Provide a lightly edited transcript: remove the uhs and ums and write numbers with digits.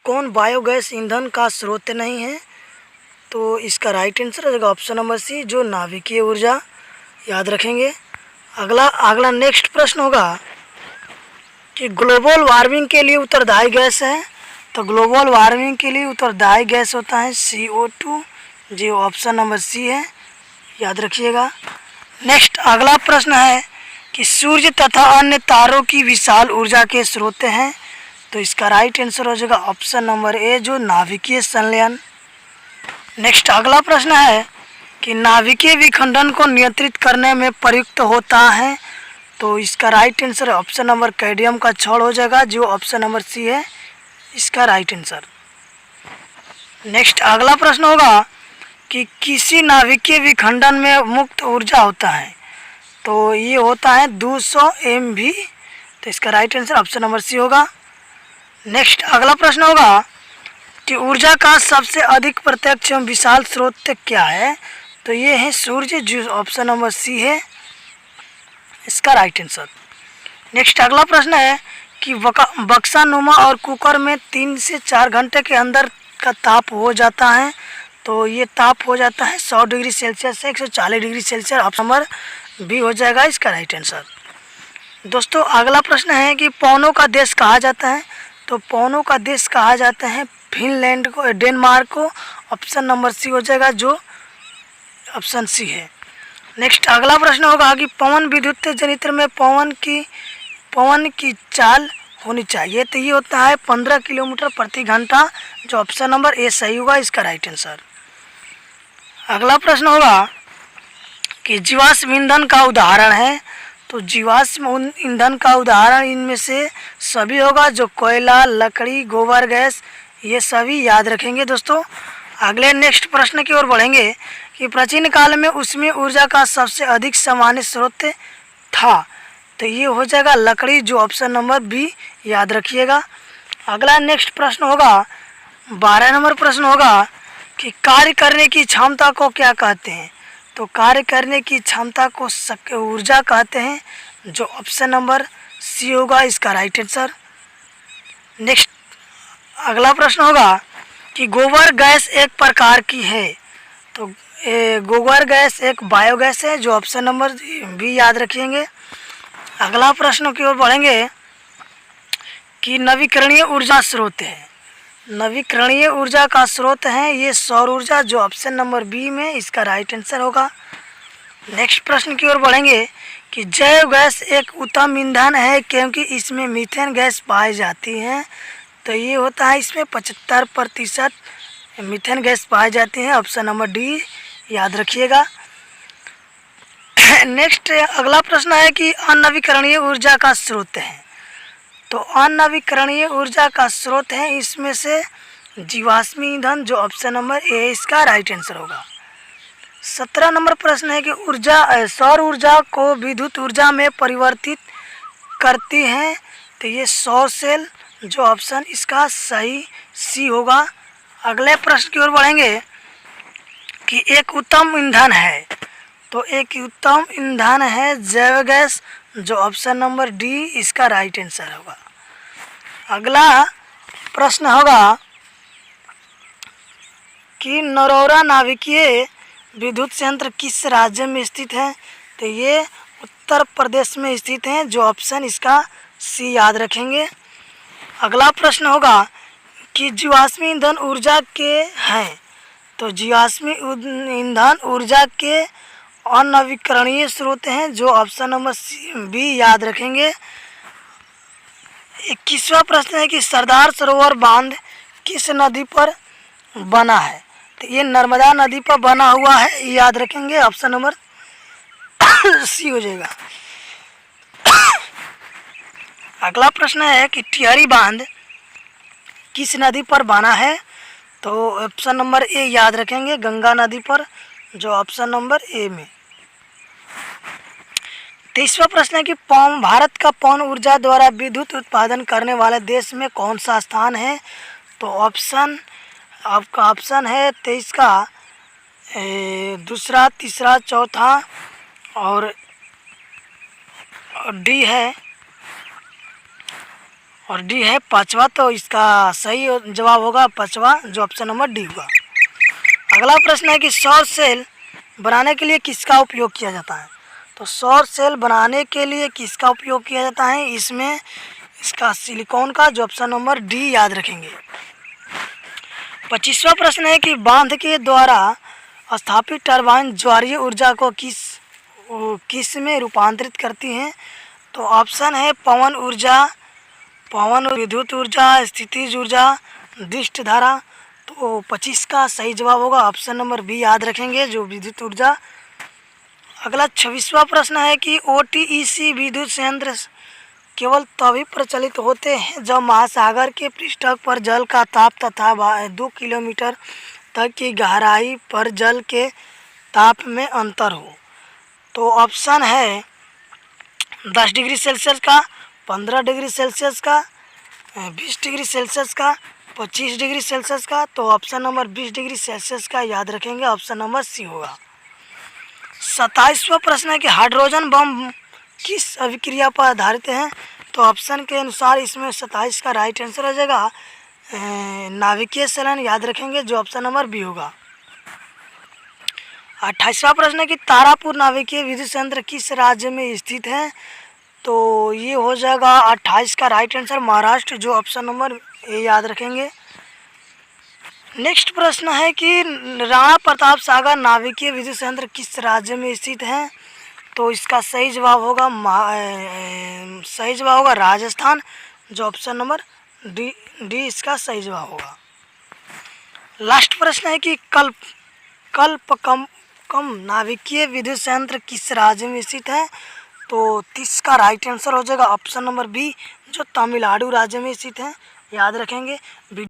कौन बायोगैस ईंधन का स्रोत नहीं है? तो इसका राइट आंसर हो जाएगा ऑप्शन नंबर सी, जो नाभिकीय ऊर्जा। याद रखेंगे। अगला नेक्स्ट प्रश्न होगा कि ग्लोबल वार्मिंग के लिए उत्तरदायी गैस है। तो ग्लोबल वार्मिंग के लिए उत्तरदायी गैस होता है CO2, जो ऑप्शन नंबर सी है। याद रखिएगा। नेक्स्ट अगला प्रश्न है कि सूर्य तथा अन्य तारों की विशाल ऊर्जा के स्रोत हैं। तो इसका राइट आंसर हो जाएगा ऑप्शन नंबर ए, जो नाभिकीय संलयन। नेक्स्ट अगला प्रश्न है कि नाभिकीय विखंडन को नियंत्रित करने में प्रयुक्त होता है। तो इसका right answer option number cadmium का छड़ हो जाएगा, जो ऑप्शन नंबर सी है इसका राइट आंसर। नेक्स्ट अगला प्रश्न होगा कि किसी नाभिकीय विखंडन में मुक्त ऊर्जा होता है। तो ये होता है 200 MV। तो इसका right answer option number C होगा। नेक्स्ट अगला प्रश्न होगा कि ऊर्जा का सबसे अधिक प्रत्यक्ष एवं विशाल स्रोत क्या है। तो ये है सूर्य, जो ऑप्शन नंबर सी है इसका राइट आंसर। नेक्स्ट अगला प्रश्न है कि बक्सानुमा और कुकर में 3 से 4 घंटे के अंदर का ताप हो जाता है। तो ये ताप हो जाता है 100 डिग्री सेल्सियस से 140 degree Celsius. Option number B हो जाएगा इसका राइट आंसर। दोस्तों अगला प्रश्न है कि पवनों का देश कहा जाता है। तो पवनों का देश कहा जाता है फिनलैंड को, डेनमार्क को। ऑप्शन नंबर सी हो जाएगा, जो ऑप्शन सी है। नेक्स्ट अगला प्रश्न होगा कि पवन विद्युत जनित्र में पवन की चाल होनी चाहिए। तो ये होता है 15 किलोमीटर प्रति घंटा, जो ऑप्शन नंबर ए सही होगा इसका राइट आंसर। अगला प्रश्न होगा कि जीवाश्म ईंधन का उदाहरण है। तो जीवाश्म ईंधन का उदाहरण इनमें से सभी होगा, जो कोयला, लकड़ी, गोबर गैस, ये सभी याद रखेंगे। दोस्तों अगले नेक्स्ट प्रश्न की ओर बढ़ेंगे कि प्राचीन काल में उसमें ऊर्जा का सबसे अधिक सामान्य स्रोत था। तो ये हो जाएगा लकड़ी, जो ऑप्शन नंबर बी याद रखिएगा। अगला नेक्स्ट प्रश्न होगा 12 नंबर प्रश्न होगा कि कार्य करने की क्षमता को क्या कहते हैं। तो कार्य करने की क्षमता को ऊर्जा कहते हैं, जो ऑप्शन नंबर सी होगा इसका राइट आंसर। नेक्स्ट अगला प्रश्न होगा कि गोबर गैस एक प्रकार की है। तो गोबर गैस एक बायोगैस है, जो ऑप्शन नंबर बी याद रखेंगे। अगला प्रश्न की ओर बढ़ेंगे कि नवीकरणीय ऊर्जा स्रोत है। नवीकरणीय ऊर्जा का स्रोत है ये सौर ऊर्जा, जो ऑप्शन नंबर बी में इसका राइट आंसर होगा। नेक्स्ट प्रश्न की ओर बढ़ेंगे कि जैव गैस एक उत्तम ईंधन है क्योंकि इसमें मीथेन गैस पाई जाती है। तो ये होता है इसमें 75% मीथेन गैस पाई जाती है। ऑप्शन नंबर डी याद रखिएगा। नेक्स्ट अगला प्रश्न है कि अनवीकरणीय ऊर्जा का स्रोत है। तो अनवीकरणीय ऊर्जा का स्रोत है इसमें से जीवाश्मी ईंधन, जो ऑप्शन नंबर ए इसका राइट आंसर होगा। 17 नंबर प्रश्न है कि सौर ऊर्जा को विद्युत ऊर्जा में परिवर्तित करती है। तो ये सौर सेल, जो ऑप्शन इसका सही सी होगा। अगले प्रश्न की ओर बढ़ेंगे कि एक उत्तम ईंधन है। तो एक उत्तम ईंधन है जैव गैस, जो ऑप्शन नंबर डी इसका राइट आंसर होगा। अगला प्रश्न होगा कि नरोरा नाभिकीय विद्युत संयंत्र किस राज्य में स्थित है। तो ये उत्तर प्रदेश में स्थित है, जो ऑप्शन इसका सी याद रखेंगे। अगला प्रश्न होगा कि जीवाश्मी ईंधन ऊर्जा के हैं। तो जीवाश्मी ईंधन ऊर्जा के अनवीकरणीय स्रोत हैं, जो ऑप्शन नंबर बी याद रखेंगे। 21वां प्रश्न है कि सरदार सरोवर बांध किस नदी पर बना है। तो ये नर्मदा नदी पर बना हुआ है, याद रखेंगे। ऑप्शन नंबर सी हो जाएगा। अगला प्रश्न है कि टिहरी बांध किस नदी पर बना है। तो ऑप्शन नंबर ए याद रखेंगे, गंगा नदी पर, जो ऑप्शन नंबर ए में। 23वां प्रश्न है कि भारत का पवन ऊर्जा द्वारा विद्युत उत्पादन करने वाले देश में कौन सा स्थान है। तो ऑप्शन आपका ऑप्शन है 23 का दूसरा, तीसरा, चौथा और डी है और डी है पाँचवा, तो इसका सही जवाब होगा पाँचवा, जो ऑप्शन नंबर डी होगा। अगला प्रश्न है कि सौर सेल बनाने के लिए किसका उपयोग किया जाता है। तो सौर सेल बनाने के लिए किसका उपयोग किया जाता है, इसमें इसका सिलिकॉन का, जो ऑप्शन नंबर डी याद रखेंगे। 25वां प्रश्न है कि बांध के द्वारा स्थापित टरबाइन ज्वारीय ऊर्जा को किस में रूपांतरित करती हैं। तो ऑप्शन है पवन ऊर्जा, विद्युत ऊर्जा, स्थितिज ऊर्जा, दिष्ट धारा। तो 25 का सही जवाब होगा ऑप्शन नंबर बी याद रखेंगे, जो विद्युत ऊर्जा। अगला 26वां प्रश्न है कि OTEC विद्युत संयंत्र केवल तभी प्रचलित होते हैं जब महासागर के पृष्ठ पर जल का ताप तथा 2 किलोमीटर तक की गहराई पर जल के ताप में अंतर हो। तो ऑप्शन है 10 डिग्री सेल्सियस का, 15 डिग्री सेल्सियस का, 20 डिग्री सेल्सियस का, 25 डिग्री सेल्सियस का। तो ऑप्शन नंबर 20 डिग्री सेल्सियस का याद रखेंगे, ऑप्शन नंबर सी होगा। 27वां प्रश्न है कि हाइड्रोजन बम किस अभिक्रिया पर आधारित हैं। तो ऑप्शन के अनुसार इसमें 27 का राइट आंसर हो जाएगा नाभिकीय संलयन, याद रखेंगे, जो ऑप्शन नंबर बी होगा। 28वां प्रश्न है कि तारापुर नाभिकीय विद्युत संयंत्र किस राज्य में स्थित है। तो ये हो जाएगा 28 का राइट आंसर महाराष्ट्र, जो ऑप्शन नंबर ए याद रखेंगे। नेक्स्ट प्रश्न है कि राणा प्रताप सागर नाभिकीय विद्युत संयंत्र किस राज्य में स्थित है। तो इसका सही जवाब होगा राजस्थान, जो ऑप्शन नंबर डी इसका सही जवाब होगा। लास्ट प्रश्न है कि कल्पकम नाभिकीय विद्युत संयंत्र किस राज्य में स्थित है। तो 30 का राइट आंसर हो जाएगा ऑप्शन नंबर बी, जो तमिलनाडु राज्य में स्थित है, याद रखेंगे।